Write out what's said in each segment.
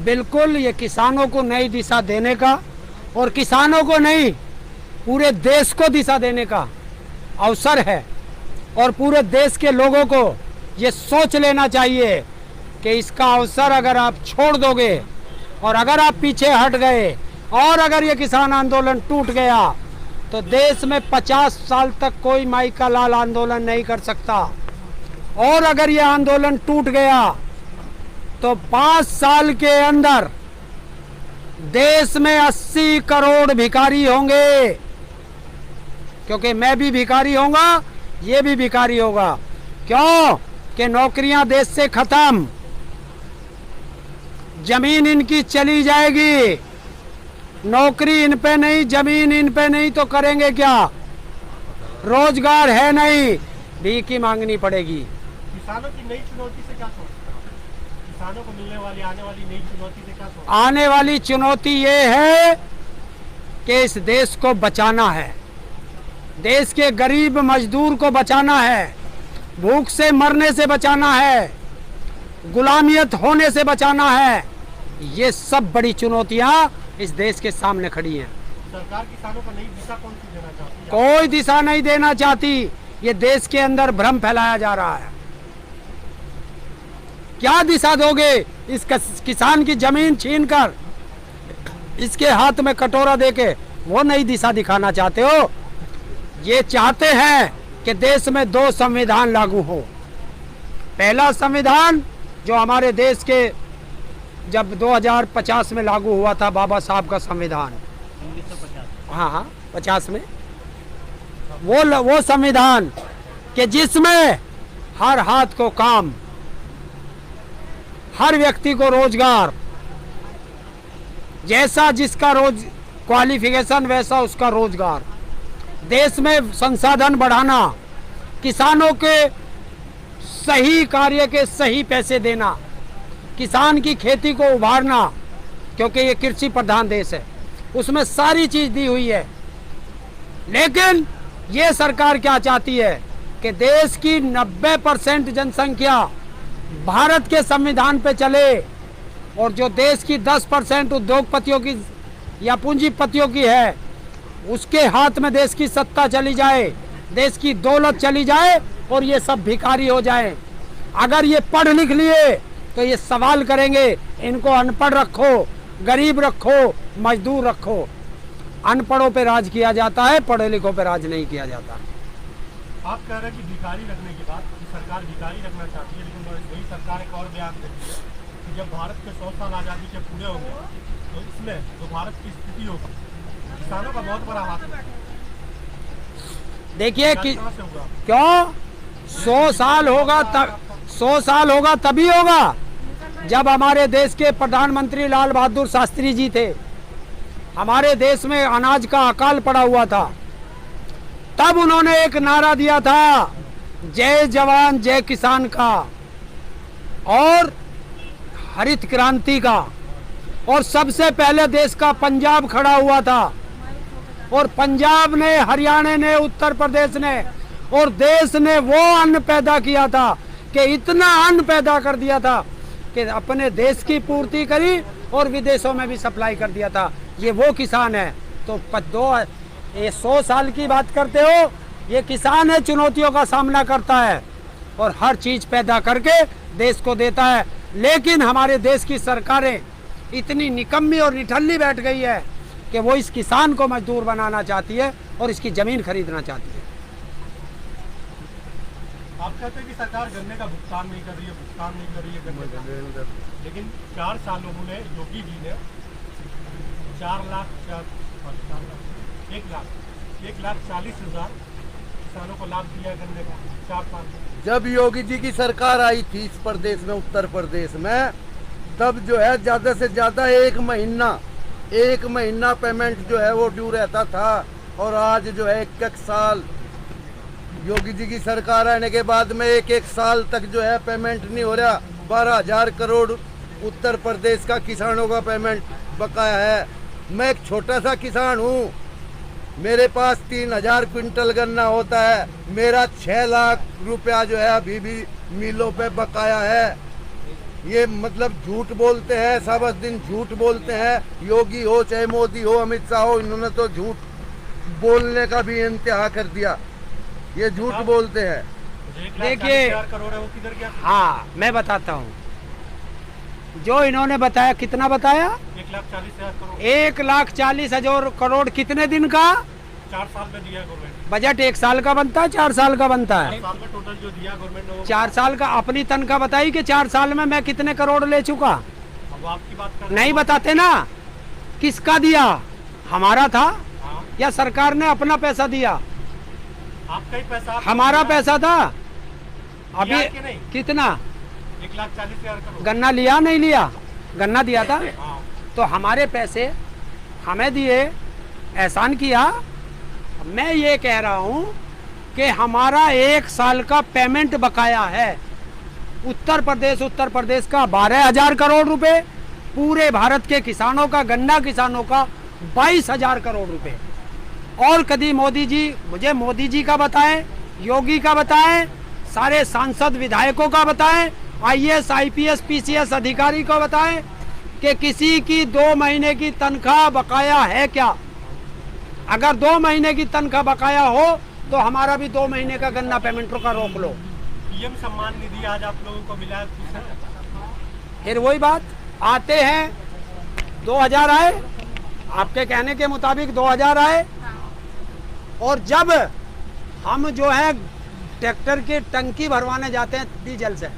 बिल्कुल ये किसानों को नई दिशा देने का, और किसानों को नहीं पूरे देश को दिशा देने का अवसर है। और पूरे देश के लोगों को ये सोच लेना चाहिए कि इसका अवसर अगर आप छोड़ दोगे और अगर आप पीछे हट गए और अगर ये किसान आंदोलन टूट गया तो देश में 50 साल तक कोई माई का लाल आंदोलन नहीं कर सकता। और अगर ये आंदोलन टूट गया तो 5 साल के अंदर देश में 80 करोड़ भिखारी होंगे, क्योंकि मैं भी भिखारी होगा, ये भी भिखारी होगा। क्यों? कि नौकरियां देश से खत्म, जमीन इनकी चली जाएगी, नौकरी इन पे नहीं, जमीन इन पे नहीं तो करेंगे क्या? रोजगार है नहीं, भीख ही मांगनी पड़ेगी। किसानों की नई चुनौती से क्या सोचते हो? किसानों को मिलने वाली आने वाली नई चुनौती से क्या सोचते हो? आने वाली चुनौती ये है कि इस देश को बचाना है, देश के गरीब मजदूर को बचाना है, भूख से मरने से बचाना है, गुलामियत होने से बचाना है। ये सब बड़ी चुनौतियां इस देश के सामने खड़ी हैं। सरकार किसानों को नई दिशा कौन सी देना चाहती है? कोई दिशा नहीं देना चाहती। ये देश के अंदर भ्रम फैलाया जा रहा है। क्या दिशा दोगे? इस किसान की जमीन छीनकर इसके हाथ में कटोरा देके वो नई दिशा दिखाना चाहते हो? ये चाहते हैं कि देश में 2 संविधान लागू हो। पहला संविधान जो हमारे देश के जब 2050 में लागू हुआ था, बाबा साहब का संविधान, 1950, हाँ 50 में, वो संविधान कि जिसमें हर हाथ को काम, हर व्यक्ति को रोजगार, जैसा जिसका रोज क्वालिफिकेशन वैसा उसका रोजगार, देश में संसाधन बढ़ाना, किसानों के सही कार्य के सही पैसे देना, किसान की खेती को उभारना, क्योंकि ये कृषि प्रधान देश है, उसमें सारी चीज दी हुई है। लेकिन ये सरकार क्या चाहती है कि देश की 90% जनसंख्या भारत के संविधान पे चले, और जो देश की 10% उद्योगपतियों की या पूंजीपतियों की है उसके हाथ में देश की सत्ता चली जाए, देश की दौलत चली जाए और ये सब भिखारी हो जाएं। अगर ये पढ़ लिख लिए तो ये सवाल करेंगे, इनको अनपढ़ रखो, गरीब रखो, मजदूर रखो। अनपढ़ों पे राज किया जाता है, पढ़े लिखों पे राज नहीं किया जाता। आप कह रहे हैं कि भिखारी रखने के बाद कि सरकार भिखारी रखना चाहती है, लेकिन वही सरकार एक और बयान देती है कि जब भारत के 100 साल आज़ादी के पूरे होंगे तो इसमें जो भारत की स्थिति होगी, किसानों का बहुत बड़ा हाथ है। देखिए कि क्यों 100 साल होगा तब, 100 साल होगा तभी होगा जब हमारे देश के प्रधानमंत्री लाल बहादुर शास्त्री जी थे। हमारे देश में अनाज का अकाल पड़ा हुआ था, तब उन्होंने एक नारा दिया था, जय जवान जय किसान का और हरित क्रांति का। और सबसे पहले देश का पंजाब खड़ा हुआ था, और पंजाब ने, हरियाणा ने, उत्तर प्रदेश ने और देश ने वो अन्न पैदा किया था कि इतना अन्न पैदा कर दिया था कि अपने देश की पूर्ति करी और विदेशों में भी सप्लाई कर दिया था। ये वो किसान है। तो 100 साल की बात करते हो, ये किसान है, चुनौतियों का सामना करता है और हर चीज पैदा करके देश को देता है। लेकिन हमारे देश की सरकारें इतनी निकम्मी और निठल्ली बैठ गई है कि वो इस किसान को मजदूर बनाना चाहती है और इसकी जमीन खरीदना चाहती है। आप कहते हैं कि सरकार गन्ने का भुगतान नहीं कर रही है, गन्ने का, लेकिन 4 सालों में योगी जी ने 1,40,000 किसानों को लाभ दिया है गन्ने का 4 साल में। जब योगी जी की सरकार आई थी इस प्रदेश में, उत्तर प्रदेश में, तब जो है ज्यादा से ज्यादा एक महीना पेमेंट जो है वो ड्यू रहता था। और आज जो है 1 साल योगी जी की सरकार आने के बाद में 1 साल तक जो है पेमेंट नहीं हो रहा। 12,000 करोड़ उत्तर प्रदेश का किसानों का पेमेंट बकाया है। मैं एक छोटा सा किसान हूँ, मेरे पास 3,000 क्विंटल गन्ना होता है, मेरा 6 लाख रुपया जो है अभी भी मिलों पे बकाया है। ये मतलब झूठ बोलते हैं, सब दिन झूठ बोलते हैं। योगी हो चाहे मोदी हो अमित शाह हो, इन्होंने तो झूठ बोलने का भी इंतहा कर दिया। ये झूठ बोलते हैं। देखिए, 1,40,000 करोड़ है वो किधर गया? हाँ मैं बताता हूँ। जो इन्होंने बताया, कितना बताया? 1,40,000 करोड़ 1,40,000 करोड़ कितने दिन का? 4 साल में दिया गवर्नमेंट। बजट 1 साल का बनता है, 4 साल का बनता है? 4 साल में टोटल जो दिया गवर्नमेंट ने वो 4 साल का। अपनी तनख्वाह बताई कि 4 साल में मैं कितने करोड़ ले चुका? अब आपकी बात कर नहीं बताते ना। किसका दिया? हमारा था हाँ, या सरकार ने अपना पैसा दिया? आपका ही पैसा हमारा पैसा था। अभी दिया कि नहीं? कितना? 1,40,000 करोड़। गन्ना लिया नहीं लिया? गन्ना दिया था। हाँ, तो हमारे पैसे हमें दिए, एहसान किया। मैं ये कह रहा हूँ कि हमारा 1 साल का पेमेंट बकाया है। उत्तर प्रदेश का 12,000 करोड़ रुपए, पूरे भारत के किसानों का, गन्ना किसानों का 22,000 करोड़ रुपए। और कभी मोदी जी, मुझे मोदी जी का बताएं, योगी का बताएं, सारे सांसद विधायकों का बताएं, IAS IPS PCS अधिकारी को बताएं कि किसी की 2 महीने की तनख्वाह बकाया है क्या? अगर 2 महीने की तनख्वाह बकाया हो तो हमारा भी 2 महीने का गन्ना पेमेंट का रोक लो। पीएम सम्मान निधि आज आप लोगों को मिला है, खुश है? फिर वही बात, आते हैं 2,000 आए, आपके कहने के मुताबिक 2,000 आए। और जब हम जो है ट्रैक्टर की टंकी भरवाने जाते हैं डीजल से,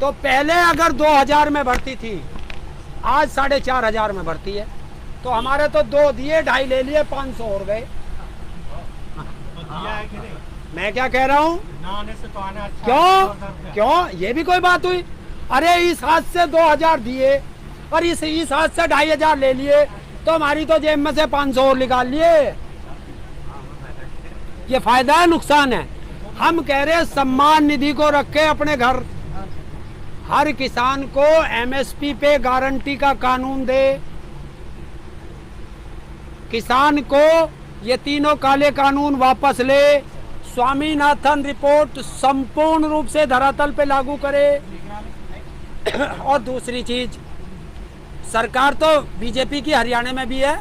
तो पहले अगर 2,000 में भरती थी, आज 4,500 में भरती है। तो हमारे तो 2 दिए, 2.5 ले लिए, 500 और गए। तो दिया है कि नहीं? मैं क्या कह रहा हूँ? ना आने से तो आना अच्छा है। क्यों क्यों ये भी कोई बात हुई? अरे इस हाथ से 2,000 दिए और इस हाथ से 2,500 ले लिए, तो हमारी तो जेब में से 500 और निकाल लिए। ये फायदा है, नुकसान है? हम कह रहे हैं सम्मान निधि को रखे अपने घर, हर किसान को MSP पे गारंटी का कानून दे, किसान को ये तीनों काले कानून वापस ले, स्वामीनाथन रिपोर्ट संपूर्ण रूप से धरातल पे लागू करे। और दूसरी चीज, सरकार तो बीजेपी की हरियाणा में भी है।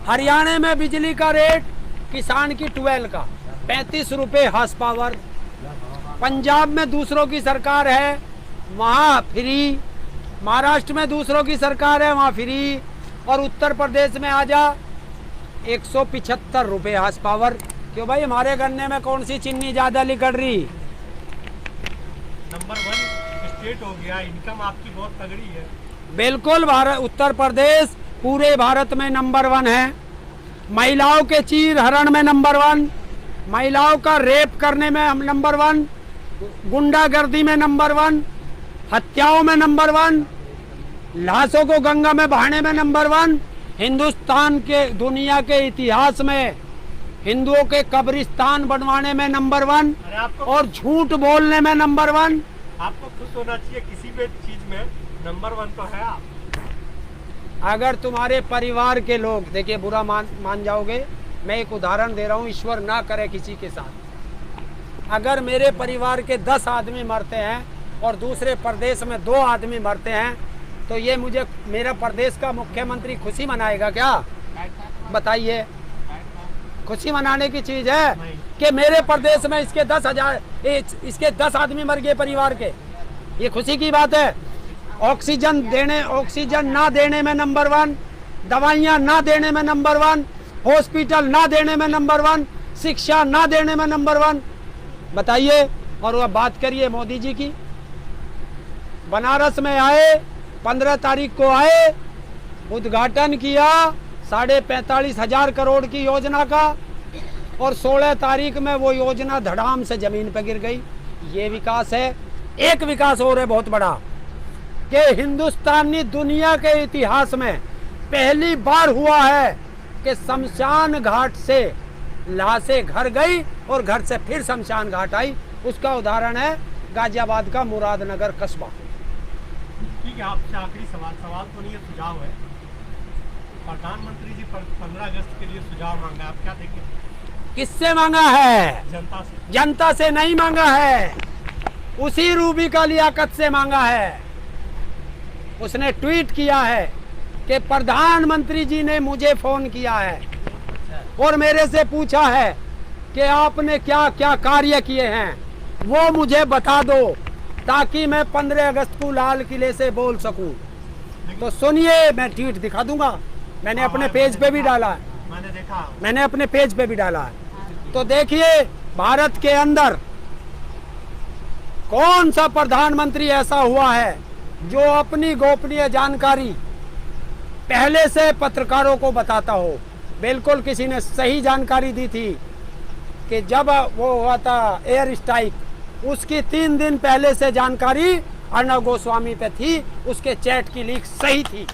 हरियाणा में बिजली का रेट किसान की 12 का 35 रुपए हार्स पावर। पंजाब में दूसरों की सरकार है, वहाँ फ्री। महाराष्ट्र में दूसरों की सरकार है, वहाँ फ्री। और उत्तर प्रदेश में आजा 175 रुपए हार्स पावर। क्यों भाई, हमारे गन्ने में कौन सी चीनी ज्यादा निकल रही? नंबर 1 स्टेट हो गया, इनकम आपकी बहुत तगड़ी है। बिल्कुल, भारत उत्तर प्रदेश पूरे भारत में नंबर 1 है। महिलाओं के चीर हरण में नंबर 1, महिलाओं का रेप करने में हम नंबर 1, गुंडागर्दी में नंबर 1, हत्याओं में नंबर 1, लाशों को गंगा में बहाने में नंबर 1। हिंदुस्तान के, दुनिया के इतिहास में हिंदुओं के कब्रिस्तान बनवाने में नंबर 1 अरे आपको और झूठ बोलने में नंबर 1। आपको खुश होना चाहिए, किसी भी चीज में नंबर 1 तो है आप। अगर तुम्हारे परिवार के लोग, देखिए बुरा मान जाओगे, मैं एक उदाहरण दे रहा हूँ, ईश्वर ना करे किसी के साथ। अगर मेरे परिवार के 10 आदमी मरते हैं और दूसरे प्रदेश में 2 आदमी मरते हैं, तो ये मुझे, मेरा प्रदेश का मुख्यमंत्री खुशी मनाएगा क्या? बताइए, खुशी मनाने की चीज है कि मेरे प्रदेश में इसके 10 आदमी मर गए परिवार के, ये खुशी की बात है। ऑक्सीजन ना देने में नंबर 1, दवाइयाँ ना देने में नंबर 1, हॉस्पिटल ना देने में नंबर 1, शिक्षा ना देने में नंबर 1। बताइए। और वह बात करिए मोदी जी की, बनारस में आए, 15 तारीख को आए, उद्घाटन किया 45,500 करोड़ की योजना का, और 16 तारीख में वो योजना धड़ाम से जमीन पर गिर गई। ये विकास है। एक विकास और है बहुत बड़ा, कि हिंदुस्तानी दुनिया के इतिहास में पहली बार हुआ है कि शमशान घाट से लाशें घर गई और घर से फिर शमशान घाट आई। उसका उदाहरण है गाजियाबाद का मुरादनगर कस्बा। ठीक है, आपसे आखिरी सवाल तो नहीं है, सुझाव है। प्रधानमंत्री जी 15 अगस्त के लिए सुझाव मांगा, आप क्या देखें? किससे मांगा है? जनता से। जनता से नहीं मांगा है, उसी रूबी का लियाकत से मांगा है। उसने ट्वीट किया है कि प्रधानमंत्री जी ने मुझे फोन किया है और मेरे से पूछा है कि आपने क्या क्या कार्य किए हैं, वो मुझे बता दो ताकि मैं 15 अगस्त को लाल किले से बोल सकूं। तो सुनिए, मैं ट्वीट दिखा दूंगा, मैंने अपने पेज पे भी डाला है, मैंने अपने पेज पे भी डाला है। तो देखिए, भारत के अंदर कौन सा प्रधानमंत्री ऐसा हुआ है जो अपनी गोपनीय जानकारी पहले से पत्रकारों को बताता हो। बिल्कुल किसी ने सही जानकारी दी थी कि जब वो हुआ था एयर स्ट्राइक, उसकी 3 दिन पहले से जानकारी अर्णव गोस्वामी पे थी, उसके चैट की लीक सही थी।